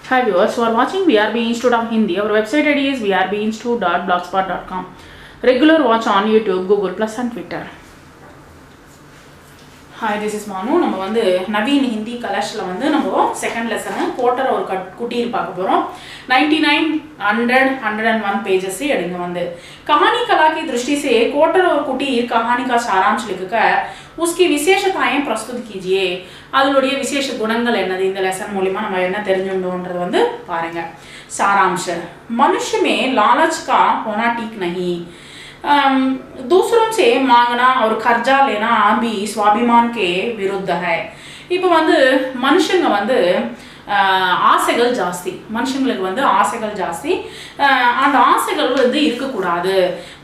Hi viewers, who are watching VRB Institute of Hindi. Our website ID is vrbinstitute.blogspot.com. Regular watch on YouTube, Google Plus and Twitter. Hi, this is Manu. நம்ம வந்து நவீன் ஹிந்தி கலர்ஸ்ல வந்து நம்ம second lesson quarter ஒரு குட்டீர் பார்க்க போறோம். 99 100 101 pages से எடுங்க வந்து कहानी कला की दृष्टि से कोटर और कुटीर कहानी का सारांश लिखकर उसकी विशेषताएं प्रस्तुत कीजिए. அதனுடைய விசேஷ குணங்கள் என்னது இந்த லெசன் மூலமா நம்ம என்ன தெரிஞ்சுண்டோம்ன்றது வந்து பாருங்க. सारांश मनुष्य में लालच का होना ठीक नहीं. दूसरों से मांगना और कर्जा लेना भी स्वाभिमान के विरुद्ध है. இப்போ வந்து மனுஷங்க வந்து ஆசைகள் ஜாஸ்தி, மனுஷங்களுக்கு வந்து ஆசைகள் ஜாஸ்தி. அந்த ஆசைகள் வந்து இருக்கக்கூடாது.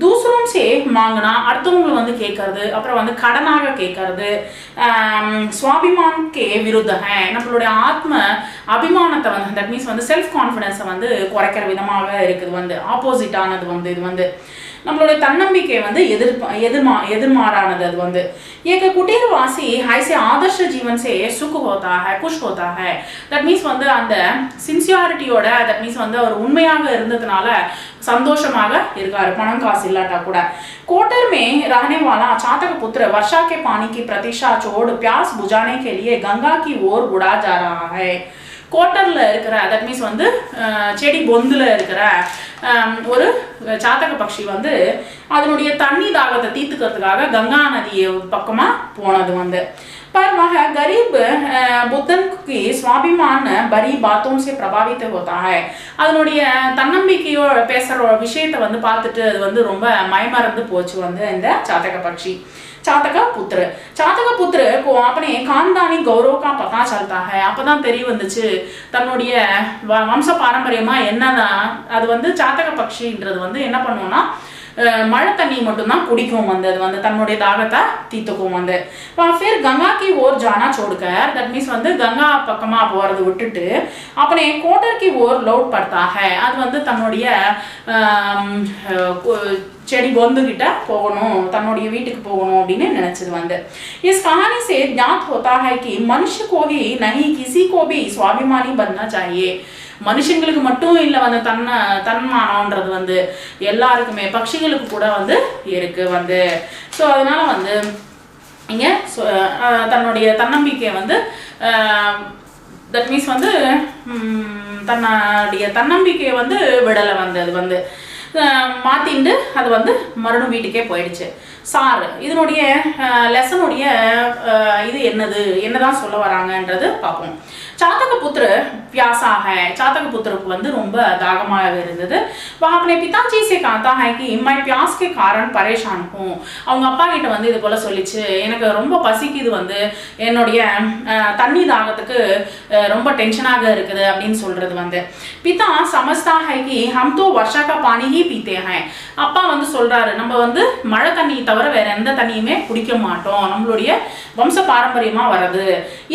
தூசரோம் சே மாங்கினா அடுத்தவங்களை வந்து கேட்கறது, அப்புறம் வந்து கடனாக கேட்கறது சுவாபிமான்கே விருத்த ஹை. நம்மளுடைய ஆத்ம அபிமானத்தை வந்து தட் மீன்ஸ் வந்து செல்ஃப் கான்ஃபிடன்ஸை வந்து குறைக்கிற விதமாக இருக்குது. வந்து ஆப்போசிட் ஆனது வந்து இது வந்து நம்மளுடைய தன்னம்பிக்கை வந்து எதிர்மாறானது. அது வந்து एक कुटीरवासी ऐसे आदर्श जीवन से सुख होता है, खुश होता है. தட் மீன்ஸ் வந்து அந்த சின்சியாரிட்டியோட தட் மீன்ஸ் வந்து அவர் உண்மையாக இருந்ததுனால संतोषமாக இருக்காரு, பணம் காசு இல்லாட்டா கூட. कोटर में रहने वाला चातक पुत्र वर्षा के पानी की प्रतीक्षा छोड़ प्यास बुझाने के लिए गंगा की ओर उड़ा जा रहा है. கோட்டர்ல இருக்கிற தட் மீன்ஸ் வந்து செடி பொந்துல இருக்கிற ஒரு சாத்தக பட்சி வந்து அதனுடைய தண்ணி தாகத்தை தீர்த்துக்கிறதுக்காக கங்கா நதியை பக்கமா போனது வந்து. पर वह गरीब बुद्धन की स्वाभिमान बड़ी बातों से प्रभावित होता है. அதனுடைய தன்னம்பிக்கையோ பேசுற விஷயத்தை வந்து பார்த்துட்டு அது வந்து ரொம்ப மயமறந்து போச்சு வந்து இந்த சாத்தக பட்சி. चातका पुत्र को अपने खानदानी गौरव का पता चलता है. அப்பதான் தெரிய வந்துச்சு தன்னுடைய வம்ச பாரம்பரியமா என்னதான். அது வந்து சாத்தக பட்சின்றது வந்து என்ன பண்ணுவோம்னா மழை தண்ணி மட்டும்தான் குடிக்கும் வந்து. அது வந்து தன்னுடைய தாகத்தை தீர்த்துக்கும் வந்து. फिर गंगा की ओर जाना छोड़कर दैट मींस வந்து கங்கா பக்கமா போறது விட்டுட்டு अपने कोटर की ओर लौट पड़ता है. அது வந்து தன்னுடைய செடி பொந்து கிட்ட போகணும், தன்னுடைய வீட்டுக்கு போகணும் அப்படின்னு நினைச்சது வந்து. इस कहानी से ज्ञात होता है कि मनुष्य को ही नहीं किसी को भी स्वाभिमानी बनना चाहिए. மனுஷங்களுக்கு மட்டும் இல்லை வந்து தன்மானம்ன்றது வந்து எல்லாருக்குமே, பட்சிகளுக்கு கூட வந்து இருக்கு வந்து. ஸோ அதனால வந்து இங்க தன்னுடைய தன்னம்பிக்கையை வந்து தட் மீன்ஸ் வந்து தன்னுடைய தன்னம்பிக்கையை வந்து விடலை வந்து. அது வந்து மாத்திண்டு அது வந்து மறுபடியும் வீட்டுக்கே போயிடுச்சு. சார் இதனுடைய லெசனுடைய இது என்னதான் சொல்ல வராங்கன்றது பார்ப்போம். चातक पुत्र प्यासा है. चातक पुत्र को வந்து ரொம்ப தாகமாக இருந்தது. वह अपने पिताजी से कहता है कि मैं प्यास के कारण परेशान हूं. அவங்க அப்பா கிட்ட வந்து இது போல சொல்லிச்சு, எனக்கு ரொம்ப பசிக்குது வந்து, என்னுடைய தண்ணி தாகத்துக்கு ரொம்ப டென்ஷனாக இருக்குது அப்படின்னு சொல்றது வந்து. पिता समझता है कि हम तो वर्षा का पानी ही पीते हैं. அப்பா வந்து சொல்றாரு, நம்ம வந்து மழை தண்ணி தவிர வேற எந்த தண்ணியுமே குடிக்க மாட்டோம், நம்மளுடைய வம்ச பாரம்பரியமா வரது.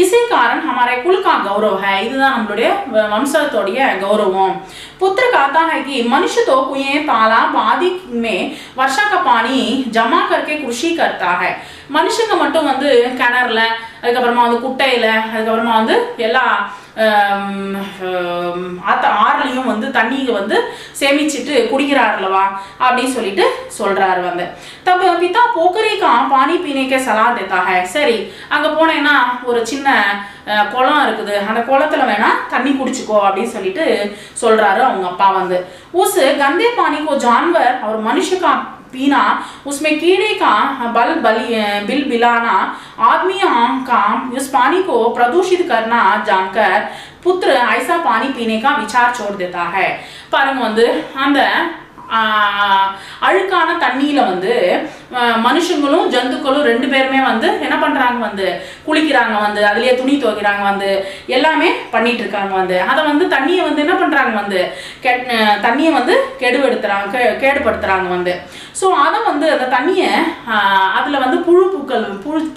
इसी कारण हमारे कुल का गौरव है. இதுதான் நம்மளுடைய வம்சத்தோடைய கௌரவம். पुत्र कहता है कि मनुष्य तो कुएं तालाब आदि में वर्षा का पानी जमा करके कृषि करता है. மனுஷங்க மட்டும் வந்து கிணறுல, அதுக்கப்புறமா வந்து குட்டையில, அதுக்கப்புறமா வந்து எல்லா ஆறுலையும் வந்து தண்ணியை வந்து சேமிச்சுட்டு குடிக்கிறார்களவா அப்படின்னு சொல்லிட்டு சொல்றாரு வந்து. தப் பிதா போக்கரி கா பானி பீனேக்கே சலா தேத்தா ஹை. சரி அங்க போனேன்னா ஒரு சின்ன குளம் இருக்குது, அந்த குளத்துல வேணா தண்ணி குடிச்சுக்கோ அப்படின்னு சொல்லிட்டு சொல்றாரு அவங்க அப்பா வந்து. உஸ் கந்தே பானி கோ ஜான்வர் और मनुष्य का पीना, उसमें कीड़े का बिल बिलाना, आदमियों का उस पानी को प्रदूषित करना जानकर पुत्र ऐसा पानी पीने का विचार छोड़ देता है. பாருங்க வந்து அந்த அழுக்கான தண்ணியில வந்து மனுஷங்களும் ஜந்துக்களும் ரெண்டு பேருமே வந்து என்ன பண்றாங்க வந்து குளிக்கிறாங்க வந்து, அதுலயே துணி துவைக்கிறாங்க வந்து, எல்லாமே பண்ணிட்டு இருக்காங்க வந்து. அதை வந்து தண்ணியை வந்து என்ன பண்றாங்க வந்து தண்ணியை வந்து கேடுபடுத்துறாங்க வந்து. ஸோ அதை வந்து அந்த தண்ணியை அதுல வந்து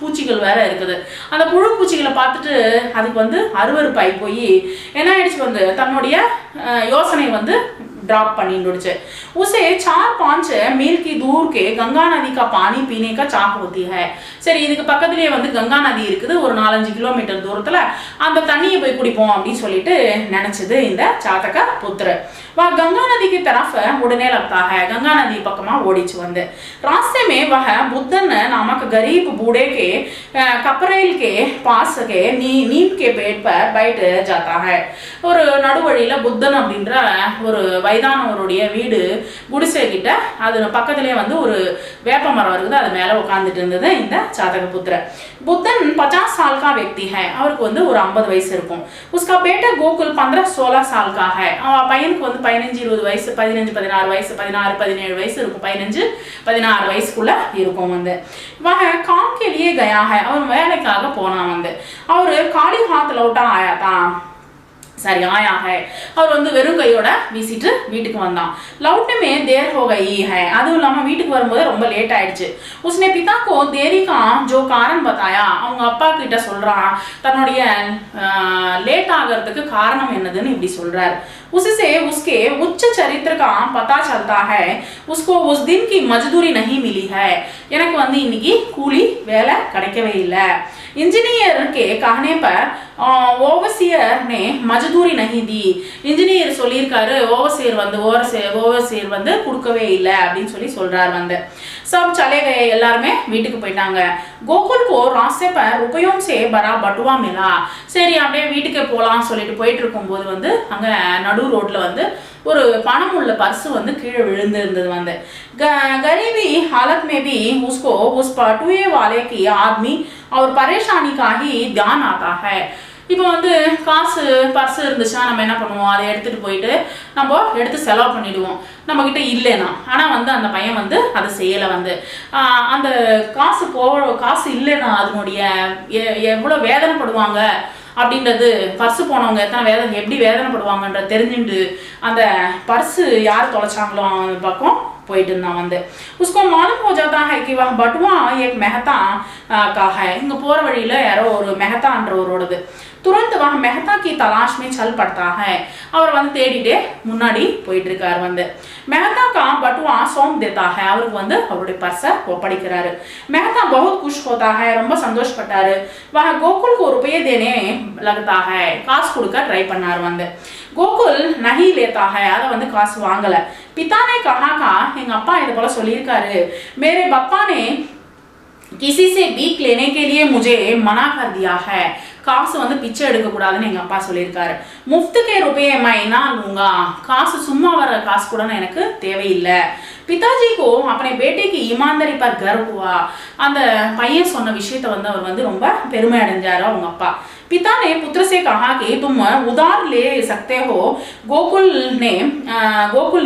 பூச்சிகள் வேற இருக்குது. அந்த பூச்சிகளை பார்த்துட்டு அதுக்கு வந்து அருவருப்பாய் போய் என்ன ஆயிடுச்சு வந்து தன்னுடைய யோசனை வந்து ड्रॉप பண்ணிடுச்சு उसे 4-5 मील की दूर के गंगा नदी का पानी पीने का चाह होती है சரி இதுக்கு பக்கத்துலயே வந்து கங்கா நதி இருக்குது ஒரு 4-5 கிலோமீட்டர் தூரத்துல அந்த தண்ணியை போய் குடிப்போம் அப்படி சொல்லிட்டு நினைச்சது இந்த சாதக புத்திர वह गंगा नदी की तरफ उड़ने लगता है गंगा नदी पकमा ओडिच वंदे रास्ते में वह बुद्धन नामक गरीब बूढ़े के कपरेल के पास के नीम के पेड़ पर बैठ जाता है ஒரு நடுவழியில புத்தன் அப்படின்ற ஒரு வயதானவருடைய வீடு குடிசை கிட்ட அது பக்கத்துலயே வந்து ஒரு வேப்ப மரம் இருக்குது அது மேல உட்கார்ந்துட்டு இருந்தது இந்த சாதக புத்திர புத்தன் 50 साल का व्यक्ति है அவருக்கு வந்து ஒரு 50 வயசு இருக்கும் उसका बेटा गोकुल 15-16 साल का है பையனுக்கு வந்து 15-20 வயசு 15-16 வயசு 16-17 வயசு இருக்கும் 15-16 வயசுக்குள்ள இருக்கும் வந்து वह काम के लिए गया है அவன் வேலைக்காக போனா வந்து அவர் खाली हाथ लौटा आया था सरी आया है और வந்து வெறும் கையோட வீசிட்டு வீட்டுக்கு வந்தான் लौटने में देर हो गई है அதுவும் இல்லாம வீட்டுக்கு வரும்போது ரொம்ப லேட் ஆயிடுச்சு उसने पिता को देरी का जो कारण बताया அவங்க அப்பா கிட்ட சொல்றான் தன்னுடைய லேட் ஆகிறதுக்கு காரணம் என்னதுன்னு இப்படி சொல்றார் उससे उसके उच्च चरित्र का पता चलता है उसको उस दिन की मजदूरी नहीं मिली है எனக்கு வந்து இன்னைக்கு கூலி வேலை கிடைக்கவே இல்ல इंजीनियर के कहने पर ओवरसीयर ने मजदूरी नहीं दी इंजीनियर சொல்லிருக்காரு ஓவர்சியர் வந்து கொடுக்கவே இல்ல அப்படினு சொல்றார் வந்து सब चले गए எல்லாரும் வீட்டுக்கு போய்ட்டாங்க गोकुल को रास्ते पर रुपयों से बड़ा बटुआ मिला சரி அப்படியே வீட்டுக்கு போலாம் சொல்லிட்டு போயிட்டு இருக்கும்போது வந்து அங்க நடு ரோட்ல வந்து ஒரு பணம் உள்ள பர்ஸ் வந்து கீழே விழுந்து இருந்தது வந்து गरीबी हालत में भी उसको उस बटुए वाले की आदमी और परेशानी का ही ध्यान आता है இப்போ வந்து காசு பர்ஸ் இருந்துச்சுன்னா நம்ம என்ன பண்ணுவோம் அதை எடுத்துட்டு போயிட்டு நம்ம எடுத்து செலவு பண்ணிடுவோம் நம்ம கிட்ட இல்லைனா ஆனா வந்து அந்த பையன் வந்து அதை செய்யல வந்து அந்த காசு இல்லைனா அதனுடைய எவ்வளவு வேதனைப்படுவாங்க அப்படின்றது பர்ஸ் போனவங்க எப்படி வேதனைப்படுவாங்கன்ற தெரிஞ்சுட்டு அந்த பர்ஸ் யார் தொலைச்சாங்களோ அந்த பக்கம் போயிட்டு இருந்தான் வந்து उसको मालूम हो जाता है कि वह बटुआ एक मेहता का है இங்க போற வழியில யாரோ ஒரு மெஹதான்றவரோடது तुरंत वह मेहता की तलाश में चल पड़ता है அவர் வந்து தேடிட்டே முன்னாடி போயிட்டு இருக்கார் வந்து मेहता का बटुआ सौंप देता है அவருக்கு வந்து அவருடைய பர்ஸை ஒப்படைக்கிறாரு मेहता बहुत खुश होता है ரொம்ப சந்தோஷப்பட்டாரு वह गोकुल को रुपये देने लगता है காசு கொடுக்க ட்ரை பண்ணார் வந்து गोकुल नहीं लेता है அத வந்து காசு வாங்கல पिता ने कहा का எங்க அப்பா இது போல சொல்லிருக்காரு मेरे बापा ने किसी से भीख लेने के लिए मुझे मना कर दिया है காசு வந்து பிச்சை எடுக்க கூடாதுன்னு எங்க அப்பா சொல்லிருக்காரு मुफ्त के रुपये मैं ना लूंगा காசு சும்மா வர காசு கூட எனக்கு தேவையில்லை पिताजी को अपने बेटे की ईमानदारी पर गर्व हुआ அந்த பையன் சொன்ன விஷயத்தை வந்து அவர் வந்து ரொம்ப பெருமை அடைஞ்சாரு அவங்க அப்பா पिता ने पुत्र से कहा कि तुम उधार ले सकते हो गोकुल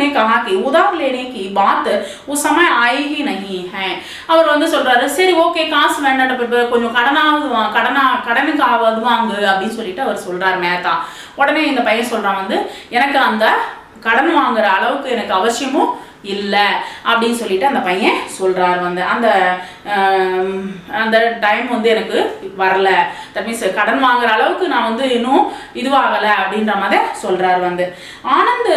ने कहा कि उधार लेने की बात उस समय आई ही नहीं है அவர் வந்து சொல்றாரு சரி ஓகே காசு வேண்டாம் கொஞ்சம் கடனுக்காவது வாங்கு அப்படின்னு சொல்லிட்டு அவர் சொல்றார் மேத்தா உடனே இந்த பையன் சொல்றான் வந்து எனக்கு அந்த கடன் வாங்குற அளவுக்கு எனக்கு அவசியமும் இல்ல அப்படினு சொல்லிட்டு அந்த பையன் சொல்றார் வந்து அந்த டைம் வந்து எனக்கு வரல தட் மீன்ஸ் கடன் வாங்குற அளவுக்கு நான் வந்து இன்னும் இதுவாகல அப்படின்ற மாதிரி சொல்றார் வந்து ஆனந்த்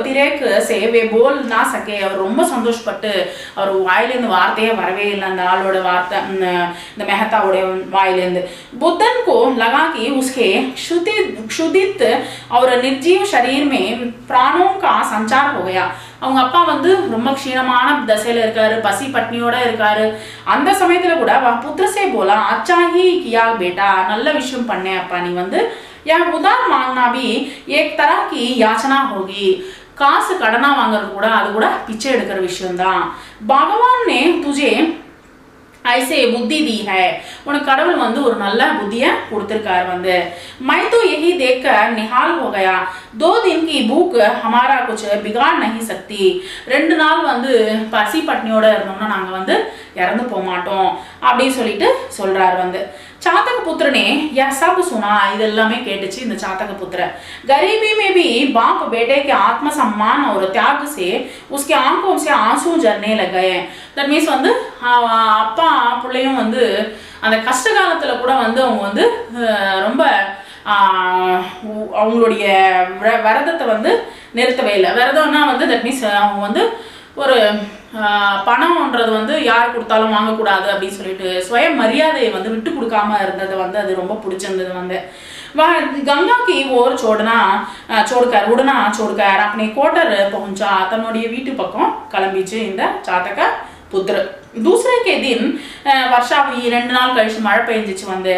திரேக் சேவே போல் ना सके அவர் ரொம்ப சந்தோஷப்பட்டு அவர் வாயில இருந்து வார்த்தையே வரவே இல்ல அந்த ஆளோட வார்த்தை இந்த மெஹதாவோட வாயில இருந்து बुद्धन को लगा कि उसके क्षुदित और निर्जीव शरीर में प्राणों का संचार हो गया அவங்க அப்பா வந்து ரொம்ப க்ஷீணமான தசையில இருக்காரு பசி பட்னியோட இருக்காரு அந்த சமயத்துல கூட புத்திர से बोला अच्छा ही किया बेटा நல்ல விஷயம் பண்ணே அப்பா நீ வந்து या उधार मांगना भी एक तरह की याचना होगी காசு கடனா வாங்குறது கூட அது கூட பிச்சை எடுக்கிற விஷயம் தான் भगवान ने तुझे ऐसे बुद्धि दी है उनके கடவுள் வந்து ஒரு நல்ல புத்தியை கொடுத்திருக்கார் வந்து मैं तो यही देखकर निहाल हो गया 2 दिन की भूख हमारा कुछ बिगाड़ नहीं सकती 2 நாள் வந்து பசி பட்னியோட இருந்தோம்னா நாங்க வந்து இறந்து போக மாட்டோம் அப்படி சொல்லிட்டு சொல்றார் வந்து चातक पुत्र ने यह सब सुना इदेल्लामे केटुच्चु इंद चातक पुत्र गरीबी में भी बाप बेटे के आत्मसम्मान और त्याग से उसके आंखों से आंसू झरने लगे दैट मींस வந்து அப்பா புள்ளையும் வந்து அந்த கஷ்ட காலத்துல கூட வந்து அவங்க வந்து ரொம்ப அவங்களுடைய விரதத்தை வந்து நிறுத்தவே இல்லை. விரதம்னா வந்து தட் மீன்ஸ் அவங்க வந்து ஒரு பணம்ன்றது வந்து யார் கொடுத்தாலும் வாங்கக்கூடாது அப்படின்னு சொல்லிட்டு சுய மரியாதையை வந்து விட்டு கொடுக்காம இருந்தது வந்து அது ரொம்ப பிடிச்சிருந்தது வந்து. गंगा की ओर उड़ना छोड़कर अपने क्वार्टर पहुंचा. तन्नोडिय वीटु पक्कम किளம்பிச்சு இந்த சாதக पुत्र. दूसरे के दिन वर्षा हुई. 2 நாள் கழிச்சு மழை பெஞ்சிச்சு வந்து.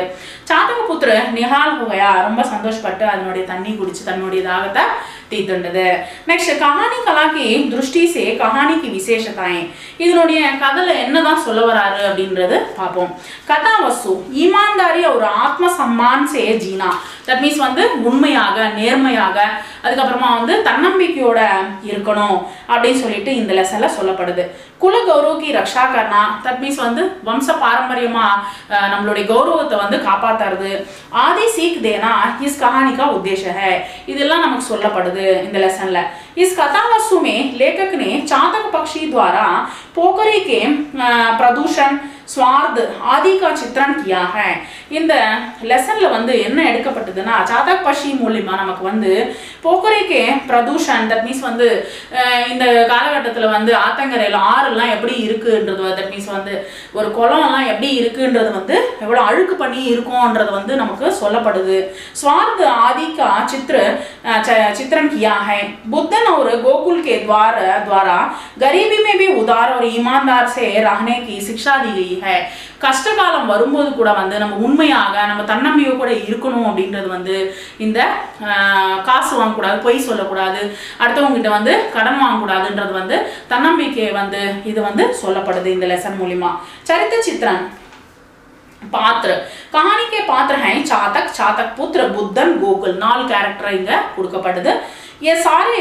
சாதக पुत्र निहाल हो गया. ரொம்ப சந்தோஷப்பட்டு அதனுடைய தண்ணி குடிச்சு தன்னுடைய தாகத்தை தீர்த்துண்டது. நெக்ஸ்ட் कहानी कला की दृष्टि से कहानी की विशेषताएं. இதனுடைய கதையில என்னதான் சொல்ல வராரு அப்படின்றது பாப்போம். கதா வஸ்து ईमानदारी और आत्मसम्मान से जीना. தட் மீன்ஸ் வந்து உண்மையாக நேர்மையாக அதுக்கு அப்புறமா வந்து தன்னம்பிக்கையோட இருக்கணும் அப்படினு சொல்லிட்டு இந்த லெசன்ல சொல்லப்படுது. குல கௌரவ की रक्षा करना. தட் மீன்ஸ் வந்து வம்ச பாரம்பரியமா நம்மளுடைய கௌரவத்தை வந்து காப்பாத்துறது. आदि सीख देना इस कहानी का उद्देश्य है. இதெல்லாம் நமக்கு சொல்லப்படுது இந்த லெசன்ல. इस कथावस्तु में लेखक ने चातक पक्षी द्वारा पोखरी के प्रदूषण स्वार्थ आदि का चित्रण किया है. இந்த லெசன்ல வந்து என்ன எடுக்கப்பட்டதுன்னா चातक पक्षी மூலமா நமக்கு வந்து पोखरी के प्रदूषण தட் மீன்ஸ் வந்து இந்த காலகட்டத்துல வந்து ஆத்தங்கரையில ஆறுலாம் எப்படி இருக்குன்றது தட் மீன்ஸ் வந்து ஒரு குளம்லாம் எப்படி இருக்குன்றது வந்து எவ்வளவு அழுக்கு பண்ணி இருக்கும்ன்றது வந்து நமக்கு சொல்லப்படுது. स्वार्थ आदि का चित्रण किया है. बुद्धन और गोकुल के द्वारा गरीबी में भी उदार और ईमानदार से रहने की शिक्षा दी गई है. கஷ்ட காலம் வரும்போது கூட வந்து நம்ம உண்மையாக நம்ம தன்னம்பிக்கை கூட இருக்கணும் அப்படின்றது வந்து இந்த காசு வாங்கக்கூடாது, பொய் சொல்லக்கூடாது, அடுத்தவங்க கிட்ட வந்து கடன் வாங்கக்கூடாதுன்றது வந்து தன்னம்பிக்கை வந்து இது வந்து சொல்லப்படுது இந்த லெசன் மூலமா. சரித்திர चित्रण पात्र. कहानी के पात्र हैं चातक, चातक पुत्र, बुद्धन, गोकुल. 4 कैरेक्टर இங்க கொடுக்கப்படுது. ये सारे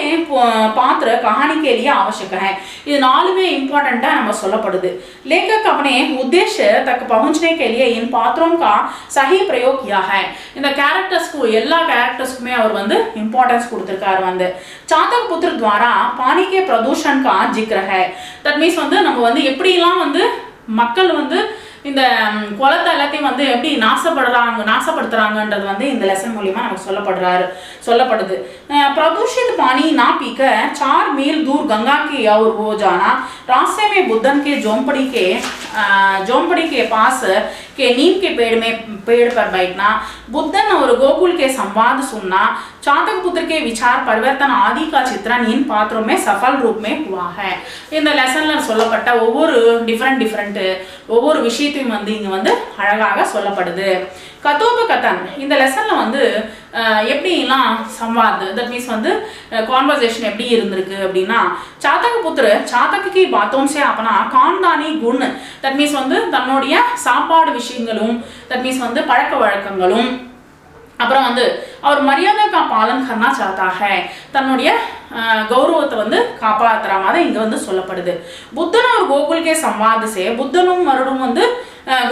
पात्र कहानी के लिए आवश्यक है. ये 4மே इंपॉर्टेंट है நம்ம சொல்லப்படுது. लेखक अपने उद्देश्य तक पहुंचने के लिए इन पात्रों का सही प्रयोग किया है. இந்த कैरेक्टर्स को எல்லா कैरेक्टर्सக்குமே அவர் வந்து इंपॉर्टेंस கொடுத்திருக்கார் வந்து. चातक पुत्र द्वारा पानी के प्रदूषण का जिक्र है. दैट मींस வந்து நம்ம வந்து எப்படிலாம் வந்து மக்கள் வந்து இந்த குளத்தை எல்லாத்தையும் வந்து எப்படி நாசப்படுத்துறாங்கன்றது வந்து இந்த லெசன் மூலமா நமக்கு சொல்லப்படுது. प्रदूषित पानी ना पीकर 4 मील दूर गंगा की ओर हो जाना. रास्ते में बुद्धन के झोंपड़ी के पास के नीम के पेड़ पर बैठना. बुद्धन और गोकुल के संवाद सुनना. चातक पुत्र के विचार परिवर्तन आदि का चित्रण इन पात्रों में सफल रूप में हुआ है. இந்த லெசன்ல சொல்லப்பட்ட ஒவ்வொரு டிஃபரண்ட் ஒவ்வொரு விஷயத்தையும் வந்து இங்க வந்து அழகாக சொல்லப்படுது. கதோபகதன் இந்த லெசன்ல வந்து எப்படிலாம் संवाद दैट मींस வந்து कन्वर्सेशन எப்படி இருந்திருக்கு அப்படினா चातक पुत्र चातक की बातों से अपना खानदानी गुण दैट मींस வந்து தன்னுடைய சாப்பாடு விஷயங்களும் दैट मींस வந்து பழக்கவழக்கங்களும் அப்புறம் வந்து அவர் மரியாதை का पालन करना चाहता है. தன்னுடைய கௌரவத்தை வந்து காப்பாத்துற மாதிரி இங்க வந்து சொல்லப்படுது. புத்தன் और गोकुल के संवाद से புத்தனும் மருடும் வந்து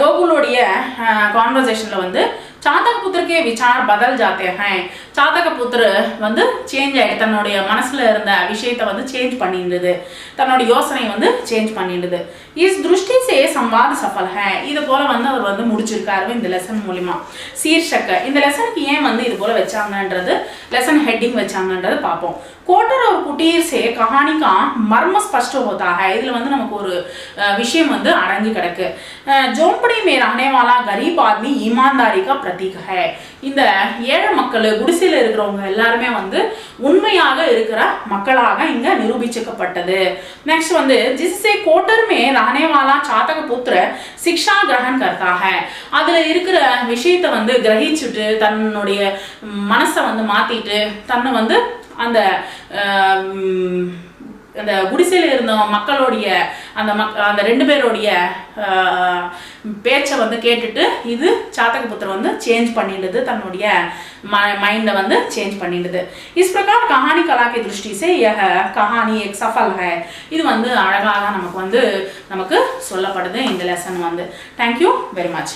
கோகுலோடைய கான்வர்சேஷன்ல வந்து चातक पुत्र के विचार बदल जाते हैं. चातक पुत्र வந்து சேஞ்ச் ஆயிட்டு தன்னுடைய மனசுல இருந்த விஷயத்தை வந்து சேஞ்ச் பண்ணிடுது, தன்னுடைய யோசனை வந்து சேஞ்ச் பண்ணிடுது. इस दृष्टि से संवाद सफल है. இது போல வந்து அவர் வந்து முடிச்சிருக்காரு இந்த லெசன் மூலமா. शीर्षक இந்த லெசனுக்கு ஏன் வந்து இது போல வெச்சாங்கன்றது லெசன் ஹெட்டிங் வெச்சாங்கன்றது பாப்போம். कोटर और कुटीर से कहानी का मर्म स्पष्ट होता है. இதுல வந்து நமக்கு ஒரு விஷயம் வந்து அடங்கி கிடக்கு. झोंपड़ी में रहने वाला गरीब आदमी ईमानदारी का प्रतीक है. இந்த ஏழை மக்கள் குடிசையில இருக்கிறவங்க எல்லாரும் வந்து உண்மையாக இருக்கிற மக்களாக இங்க நிரூபிக்கப்பட்டது. நெக்ஸ்ட் வந்து जिससे कोटर में रहने वाला चातक पुत्र शिक्षा ग्रहण करता है. அதுல இருக்கிற விஷயத்தை வந்து கிரகிச்சிட்டு தன்னுடைய மனசை வந்து மாத்திட்டு தன்னை வந்து அந்த அந்த குடிசையில இருந்த மக்களுடைய அந்த 2 பேரோடைய பேச்சை வந்து கேட்டுட்டு இது चातक पुत्र வந்து சேஞ்ச் பண்ணிடுது, தன்னுடைய மைண்ட வந்து சேஞ்ச் பண்ணிடுது. इस प्रकार कहानी कला की दृष्टि से यह कहानी एक सफल है. இது வந்து அழகாக நமக்கு சொல்லப்படுது இந்த லெசன் வந்து. Thank you very much.